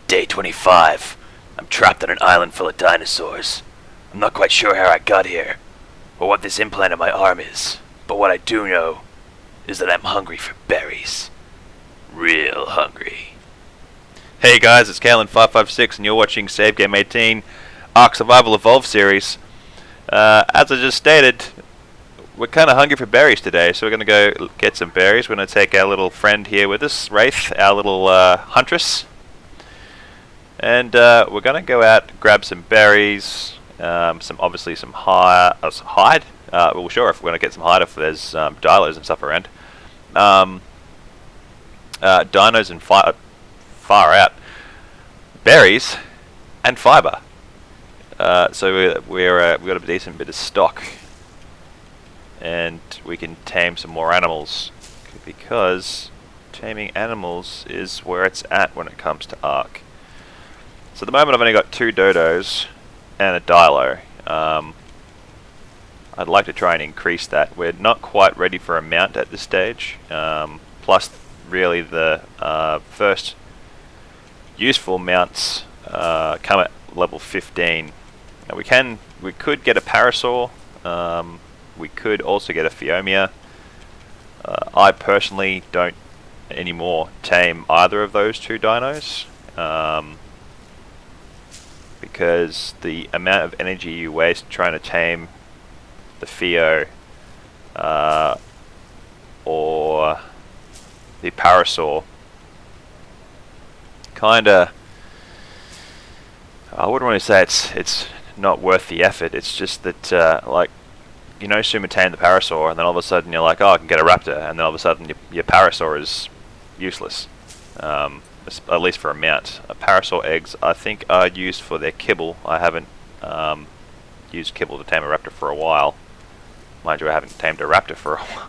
Day 25. I'm trapped on an island full of dinosaurs. I'm not quite sure how I got here, or what this implant in my arm is, but what I do know is that I'm hungry for berries. Real hungry. Hey guys, it's Kalen556 and you're watching Save Game 18 ARK Survival Evolved series. As I just stated, we're kind of hungry for berries today, so we're going to go get some berries. We're going to take our little friend here with us, Wraith, our little huntress. And we're going to go out, grab some berries, obviously some hide. Well, sure, if we're going to get some hide if there's dilos and stuff around. Dinos and far out. Berries and fiber. So we've got a decent bit of stock. And we can tame some more animals. Because taming animals is where it's at when it comes to ARK. So at the moment I've only got 2 dodos and a dilo. I'd like to try and increase that. We're not quite ready for a mount at this stage. Plus really the first useful mounts come at level 15. Now we could get a parasaur. We could also get a Phiomia. I personally don't anymore tame either of those 2 dinos. Because the amount of energy you waste trying to tame the Phio or the Parasaur kinda, I wouldn't want to say it's not worth the effort. It's just that like, you know, Suma tame the Parasaur and then all of a sudden you're like, oh, I can get a Raptor, and then all of a sudden your Parasaur is useless. At least for a mount. Parasaur eggs I think are used for their kibble. I haven't used kibble to tame a raptor for a while. Mind you, I haven't tamed a raptor for a while.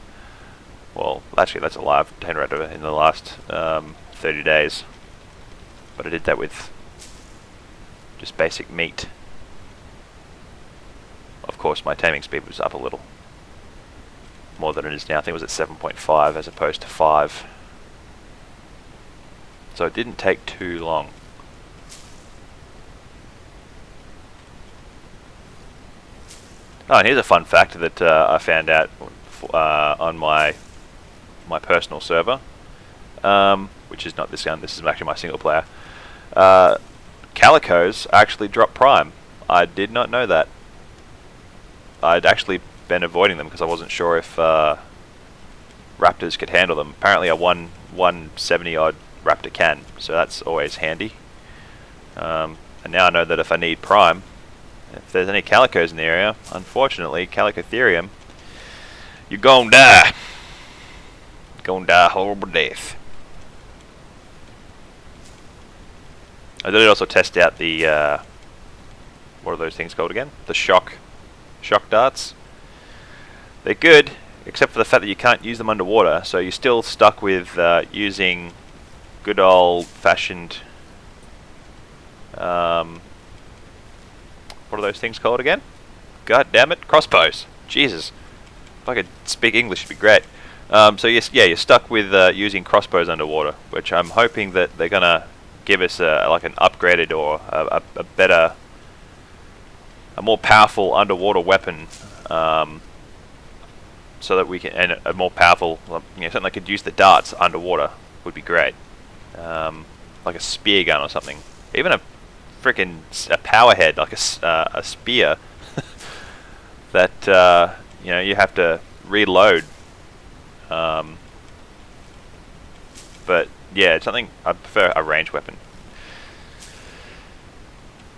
Well, actually that's a lie. I've tamed a raptor in the last 30 days. But I did that with just basic meat. Of course my taming speed was up a little. More than it is now. I think it was at 7.5 as opposed to 5. So it didn't take too long. Oh, and here's a fun fact that I found out on my personal server, which is not this gun. This is actually my single player. Calicos actually drop prime. I did not know that. I'd actually been avoiding them because I wasn't sure if raptors could handle them. Apparently a 170 odd raptor can, so that's always handy. And now I know that if I need prime, if there's any calicos in the area, unfortunately Calicotherium, you're gonna die. Gonna die a horrible death. I did also test out the what are those things called again? The shock darts. They're good, except for the fact that you can't use them underwater, so you're still stuck with using good old-fashioned, what are those things called again? God damn it, crossbows. Jesus, if I could speak English, it'd be great. So yes, yeah, you're stuck with using crossbows underwater, which I'm hoping that they're gonna give us like an upgraded or a better, a more powerful underwater weapon, so that we can, and a more powerful, you know, something that could use the darts underwater would be great. Like a spear gun or something, even a freaking power head, like a spear that you know, you have to reload. But yeah, it's something I prefer a ranged weapon,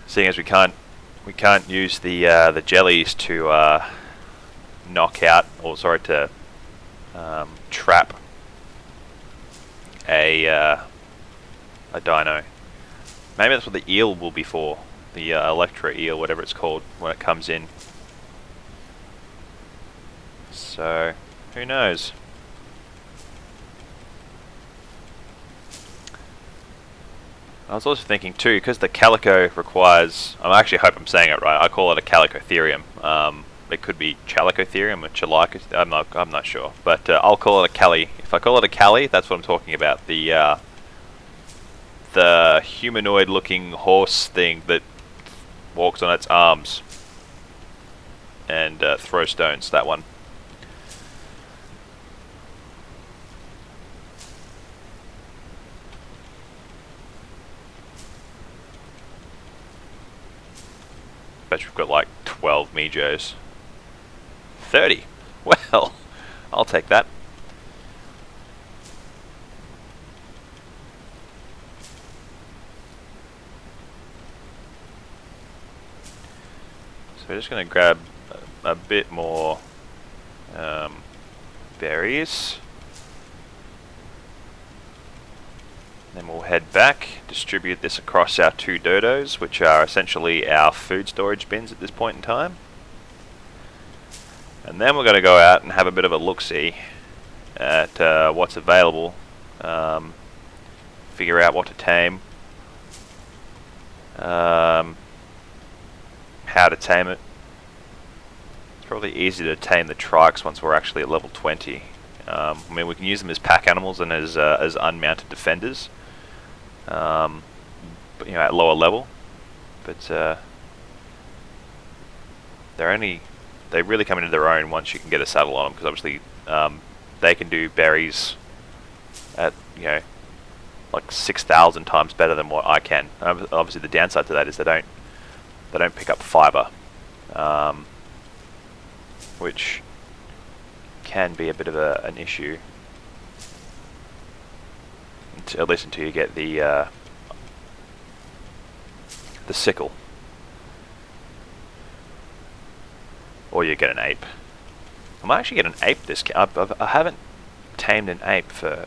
seeing as we can't use the jellies to knock out, or sorry, to trap a dino. Maybe that's what the eel will be for. The Electra eel, whatever it's called, when it comes in. So, who knows? I was also thinking too, because the calico requires, I actually hope I'm saying it right, I call it a Calicotherium. It could be Chalicotherium or Chalico, I'm not sure. But I'll call it a Cali. If I call it a Cali, that's what I'm talking about. The the humanoid-looking horse thing that walks on its arms and throws stones. That one. Bet we've got like 12 Mijos. 30. Well, I'll take that. So we're just going to grab a bit more berries. Then we'll head back, distribute this across our 2 dodos, which are essentially our food storage bins at this point in time. And then we're going to go out and have a bit of a look-see at what's available, figure out what to tame, how to tame it. It's probably easy to tame the trikes once we're actually at level 20. I mean, we can use them as pack animals and as unmounted defenders, but, you know, at lower level. But they really come into their own once you can get a saddle on them, because obviously they can do berries at, you know, like 6,000 times better than what I can. Obviously, the downside to that is they don't pick up fiber, which can be a bit of an issue, at least until you get the sickle, or you get an ape. I might actually get an ape this. I haven't tamed an ape for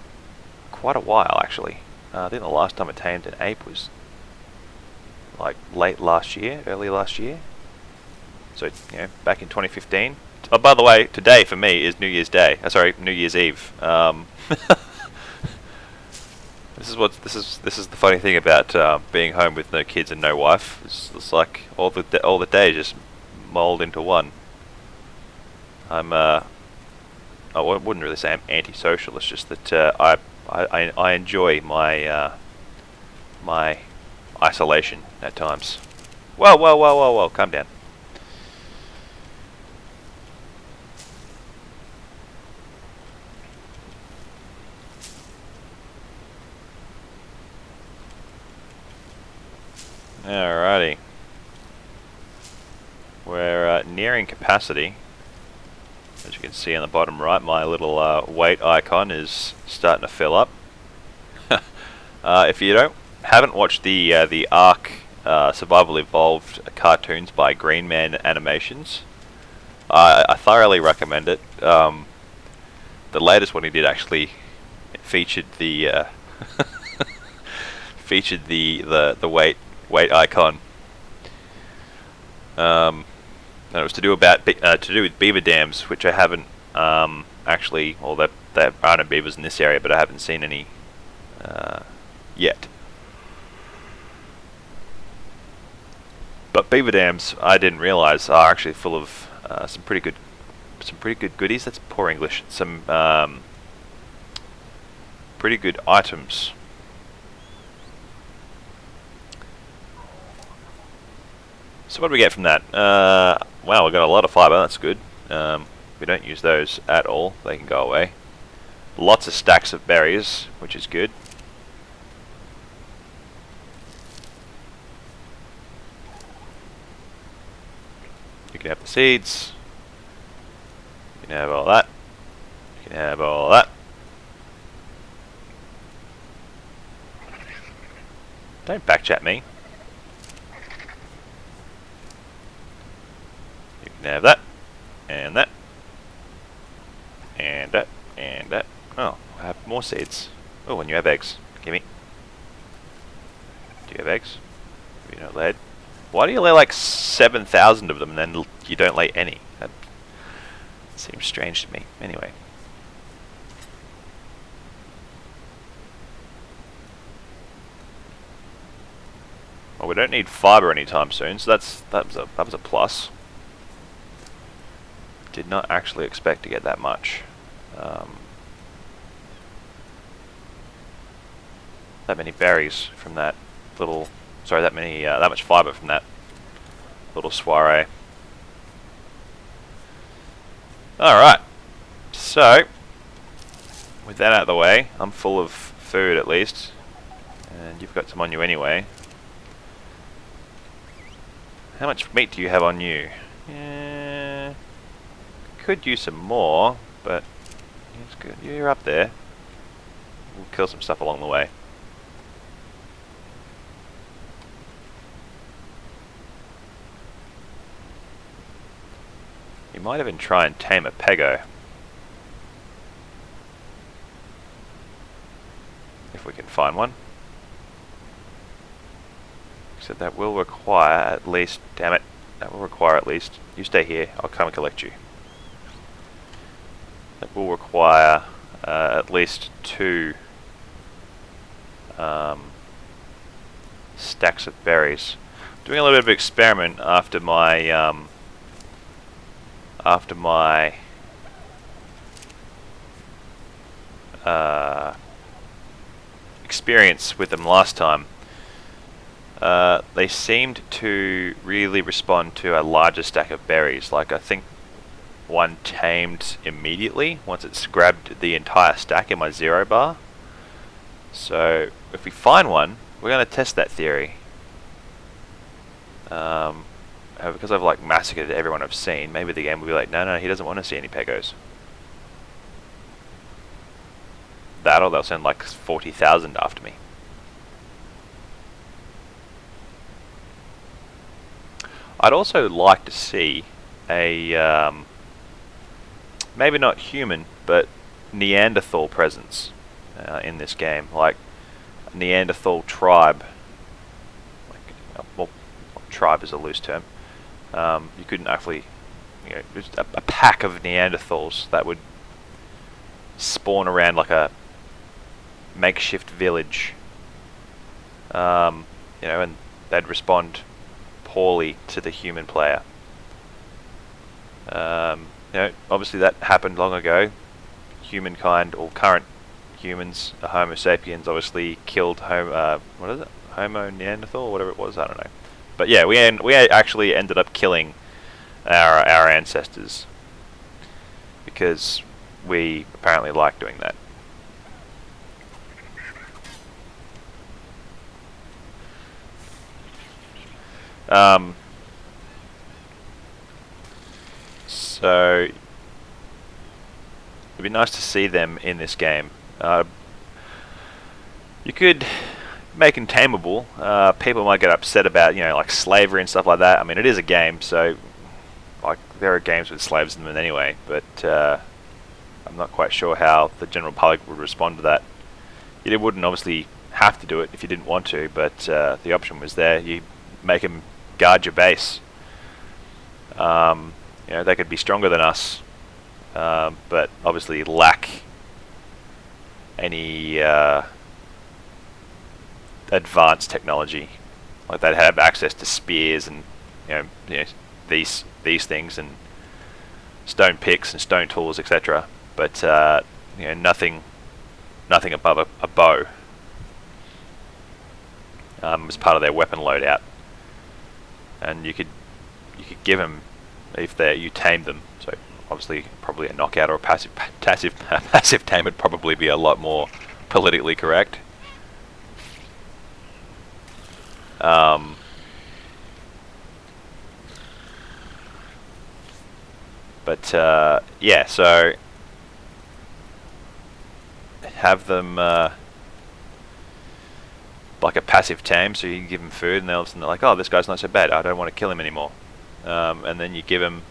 quite a while, actually. I think the last time I tamed an ape was like late last year, early last year. So, you know, back in 2015. Oh, by the way, today for me is New Year's Day. Sorry, New Year's Eve. This is the funny thing about being home with no kids and no wife. It's like all the days just mold into one. I wouldn't really say I'm antisocial. It's just that I enjoy my my isolation at times. Whoa! Calm down. Alrighty. We're nearing capacity. As you can see on the bottom right, my little weight icon is starting to fill up. If you haven't watched the ARK Survival Evolved cartoons by Green Man Animations, I thoroughly recommend it. The latest one he did actually featured the featured the weight icon. And it was to do with beaver dams, which I haven't actually. Well, there are no beavers in this area, but I haven't seen any yet. But beaver dams, I didn't realize, are actually full of some pretty good goodies. That's poor English. Some pretty good items. So what do we get from that? Wow, we got a lot of fiber. That's good. We don't use those at all. They can go away. Lots of stacks of berries, which is good. You can have the seeds. You can have all that. You can have all that. Don't backchat me. You can have that, and that, and that, and that. Oh, I have more seeds. Oh, and you have eggs. Gimme. Do you have eggs? Have you not laid? Why do you lay like 7,000 of them and then you don't lay any? That seems strange to me. Anyway. Well, we don't need fiber anytime soon, so that was a plus. Did not actually expect to get that much. that many berries from that little, sorry, that much fiber from that little soiree. Alright, so with that out of the way, I'm full of food at least, and you've got some on you anyway. How much meat do you have on you? Could use some more, but it's good. You're up there. We'll kill some stuff along the way. You might even try and tame a pego. If we can find one. So that will require at least, damn it, that will require at least, you stay here, I'll come and collect you. That will require at least 2 stacks of berries. Doing a little bit of experiment after my experience with them last time. They seemed to really respond to a larger stack of berries. Like, I think one tamed immediately once it's grabbed the entire stack in my 0 bar. So if we find one, we're going to test that theory. Because I've like massacred everyone I've seen, maybe the game will be like, no, he doesn't want to see any pegos. That, or they'll send like 40,000 after me. I'd also like to see a maybe not human, but Neanderthal presence in this game, like a Neanderthal tribe. Well, tribe is a loose term. You couldn't actually, just a pack of Neanderthals that would spawn around like a makeshift village, and they'd respond poorly to the human player. Obviously that happened long ago. Humankind, or current humans, Homo sapiens, obviously killed Homo Neanderthal, or whatever it was, I don't know. But yeah, we actually ended up killing our ancestors because we apparently like doing that. So it'd be nice to see them in this game. You could make them tameable. People might get upset about, like slavery and stuff like that. I mean, it is a game, so like there are games with slaves in them anyway. But I'm not quite sure how the general public would respond to that. You wouldn't obviously have to do it if you didn't want to, but the option was there. You make them guard your base. They could be stronger than us, but obviously lack any advanced technology. Like they'd have access to spears and these things and stone picks and stone tools, etc. But nothing above a bow as part of their weapon loadout. And you could give them if you tamed them. So obviously probably a knockout or a passive tame would probably be a lot more politically correct. Yeah, so have them like a passive tame, so you can give them food and they're like, oh, this guy's not so bad, I don't want to kill him anymore. And then you give them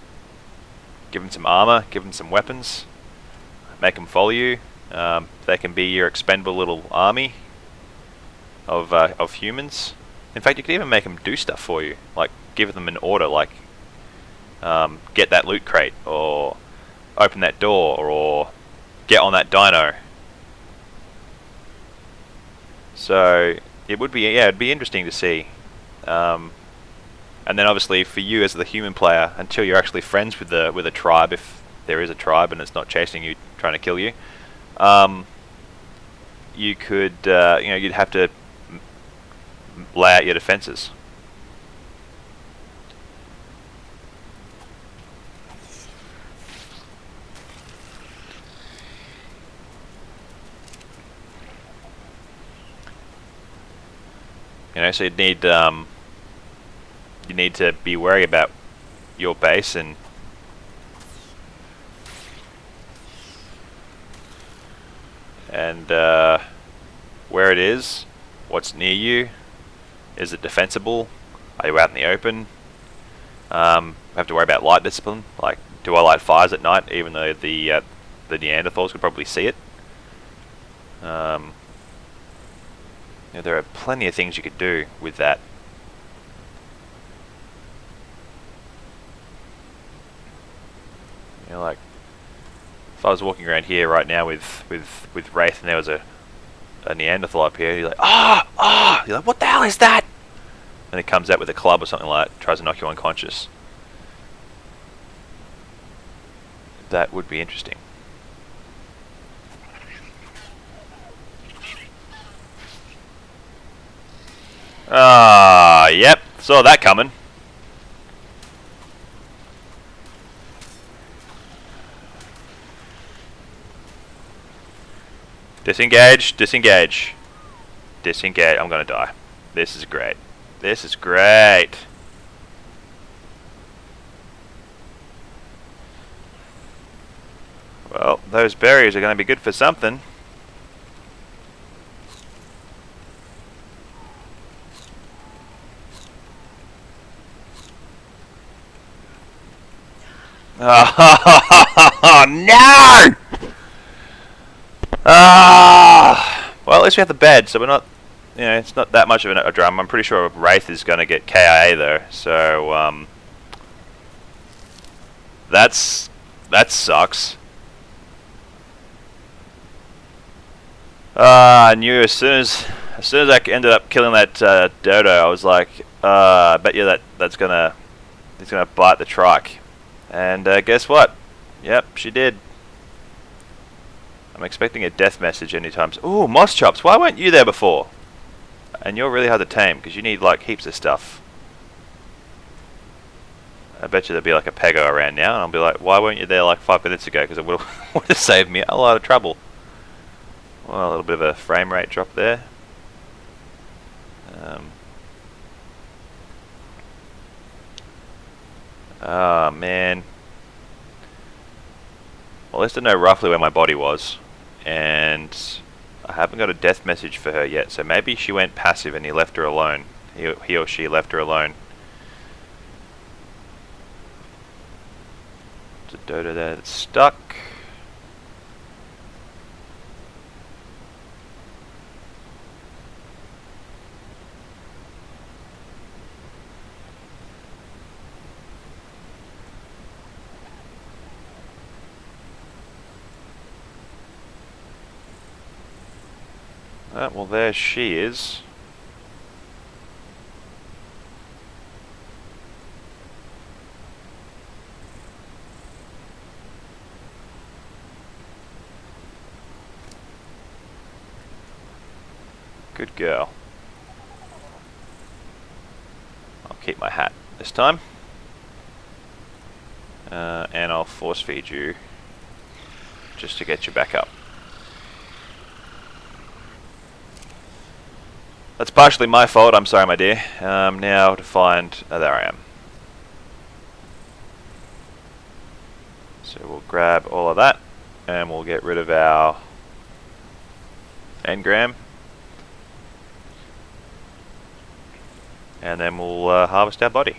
some armor, give them some weapons, make them follow you. They can be your expendable little army of humans. In fact, you could even make them do stuff for you, like give them an order, like get that loot crate, or open that door, or get on that dino. So it would be, it'd be interesting to see. And then obviously for you as the human player, until you're actually friends with a tribe, if there is a tribe and it's not chasing you, trying to kill you, you could, you'd have to lay out your defenses. So you need to be worried about your base and where it is, what's near you, is it defensible, are you out in the open, have to worry about light discipline, like do I light fires at night even though the Neanderthals could probably see it. There are plenty of things you could do with that. Like if I was walking around here right now with Wraith and there was a Neanderthal up here, you're like, you're like, what the hell is that? And it comes out with a club or something like that, tries to knock you unconscious. That would be interesting. Yep, saw that coming. Disengage, disengage. Disengage, I'm gonna die. This is great. This is great. Well, those berries are gonna be good for something. Oh, no! Well, at least we have the bed, so we're not, it's not that much of a drum. I'm pretty sure Wraith is going to get KIA though, so that sucks. I knew as soon as I ended up killing that dodo, I was like, I bet you that's gonna bite the trike. And guess what? Yep, she did. I'm expecting a death message anytime. Ooh, moss chops. Why weren't you there before? And you're really hard to tame because you need like heaps of stuff. I bet you there'll be like a pego around now, and I'll be like, why weren't you there like 5 minutes ago? Because it would have saved me a lot of trouble. Well, a little bit of a frame rate drop there. Oh man. Well, at least I know roughly where my body was, and I haven't got a death message for her yet, so maybe she went passive and he left her alone. He or she left her alone. There's a dodo there that's stuck. Well, there she is. Good girl. I'll keep my hat this time. And I'll force feed you just to get you back up. That's partially my fault, I'm sorry my dear. Now to find... Oh, there I am. So we'll grab all of that, and we'll get rid of our engram. And then we'll harvest our body.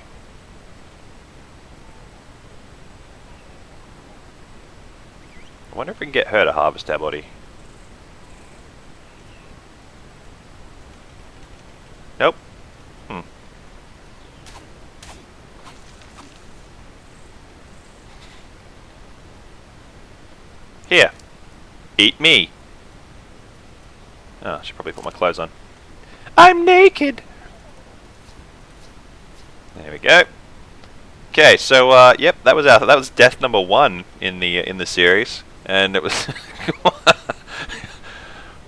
I wonder if we can get her to harvest our body. Nope. Here. Eat me. Oh, I should probably put my clothes on. I'm naked! There we go. Okay, so yep, that was death number 1 in the series, and it was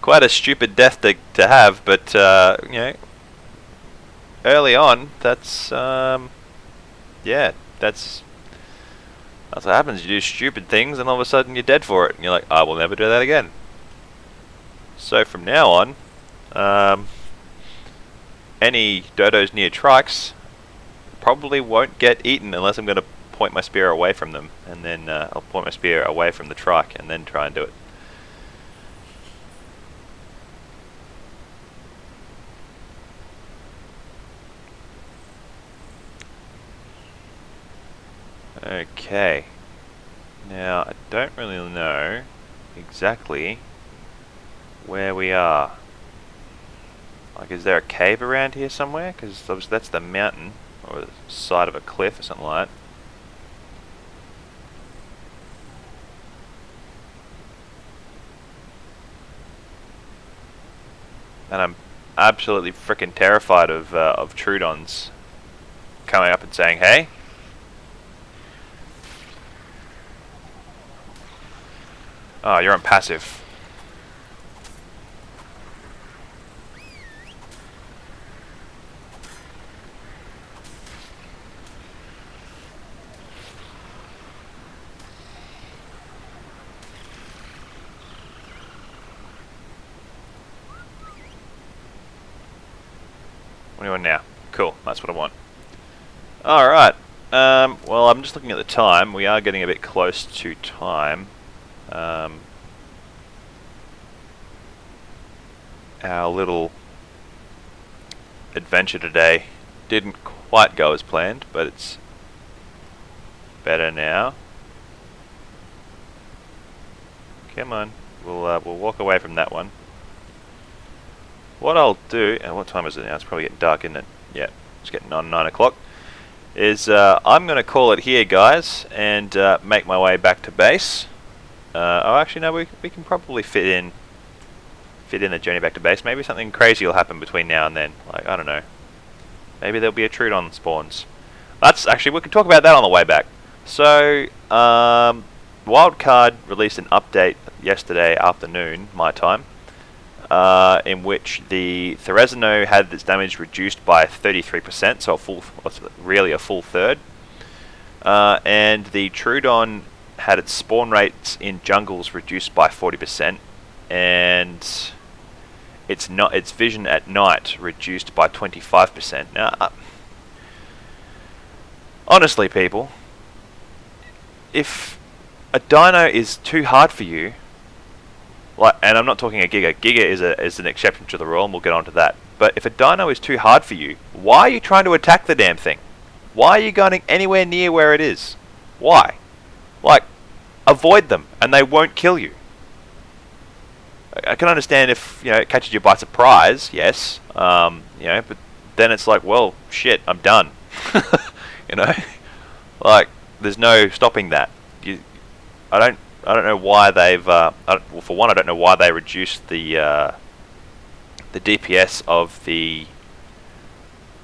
quite a stupid death to have, but you know, early on, that's yeah, that's what happens. You do stupid things, and all of a sudden you're dead for it, and you're like, I will never do that again. So from now on, any dodos near trikes probably won't get eaten unless I'm going to point my spear away from them, and then I'll point my spear away from the trike and then try and do it. Okay, now I don't really know exactly where we are. Like, is there a cave around here somewhere? Because that's the mountain, or the side of a cliff or something like that. And I'm absolutely freaking terrified of Trudons coming up and saying, hey. Oh, you're on passive. What do you want now? Cool, that's what I want. Alright, well, I'm just looking at the time. We are getting a bit close to time. Our little adventure today didn't quite go as planned, but it's better now. Come on, we'll walk away from that one. What I'll do, and what time is it now? It's probably getting dark, isn't it? Yeah, it's getting on 9 o'clock. Is I'm going to call it here, guys, and make my way back to base. Oh, actually, no, we can probably fit in the journey back to base. Maybe something crazy will happen between now and then. Like, I don't know. Maybe there'll be a Trudon spawns. That's actually, we can talk about that on the way back. So, Wildcard released an update yesterday afternoon, my time. In which the Therizino had its damage reduced by 33%, so really a full third. And the Trudon had its spawn rates in jungles reduced by 40%, and its vision at night reduced by 25%. Now, honestly, people, if a dino is too hard for you, and I'm not talking a Giga. Giga is an exception to the rule, and we'll get on to that. But if a dino is too hard for you, why are you trying to attack the damn thing? Why are you going anywhere near where it is? Why? Like, avoid them, and they won't kill you. I can understand if, you know, it catches you by surprise, yes. You know, but then it's like, well, shit, I'm done. You know, like, there's no stopping that. I don't know why they've. Well, for one, I don't know why they reduced the DPS of the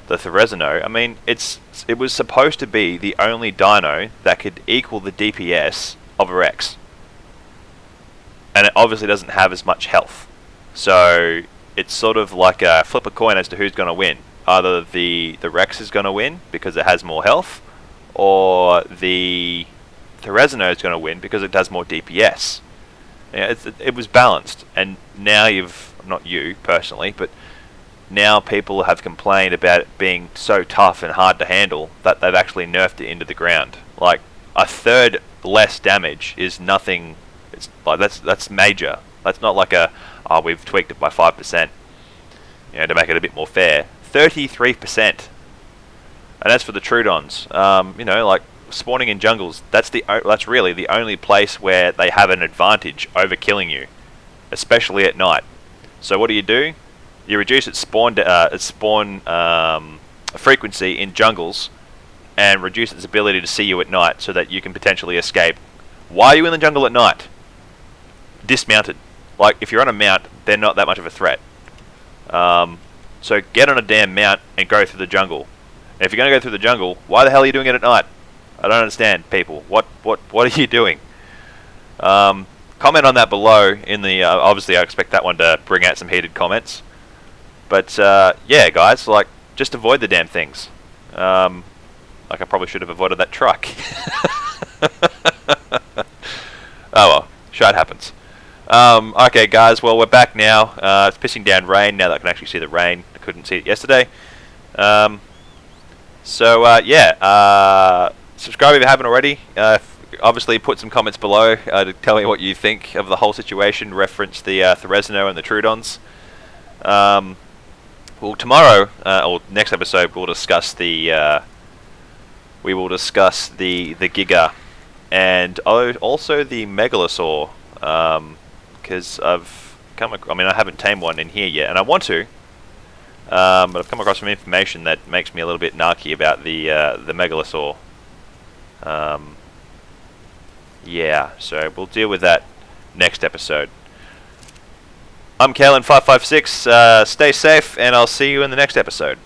Therizino. I mean, it was supposed to be the only dino that could equal the DPS of a Rex, and it obviously doesn't have as much health. So it's sort of like a flip a coin as to who's going to win. Either the Rex is going to win because it has more health, or the Therizino is going to win because it does more DPS. Yeah, it was balanced, and now not you personally, but now people have complained about it being so tough and hard to handle that they've actually nerfed it into the ground. Like, a third less damage is nothing. It's like that's major. That's not like we've tweaked it by 5%, you know, to make it a bit more fair. 33%, and that's for the Trudons. You know, like, spawning in jungles, that's really the only place where they have an advantage over killing you, especially at night. So what do? You reduce its spawn frequency in jungles, and reduce its ability to see you at night, so that you can potentially escape. Why are you in the jungle at night? Dismounted. Like, if you're on a mount, they're not that much of a threat. So get on a damn mount and go through the jungle. And if you're going to go through the jungle, why the hell are you doing it at night? I don't understand, people. What are you doing? comment on that below in the, obviously I expect that one to bring out some heated comments. But, yeah, guys, like, just avoid the damn things. Like, I probably should have avoided that truck. Oh well, shit happens. Okay, guys, well, we're back now. It's pissing down rain now that I can actually see the rain. I couldn't see it yesterday. Yeah, subscribe if you haven't already. Obviously, put some comments below to tell me what you think of the whole situation. Reference the Theresno and the Trudons. Well, tomorrow, or next episode, we'll discuss the Giga, and also the Megalosaur, because I haven't tamed one in here yet, and I want to, but I've come across some information that makes me a little bit narky about the Megalosaur. Yeah, so we'll deal with that next episode. I'm Kalen556, stay safe, and I'll see you in the next episode.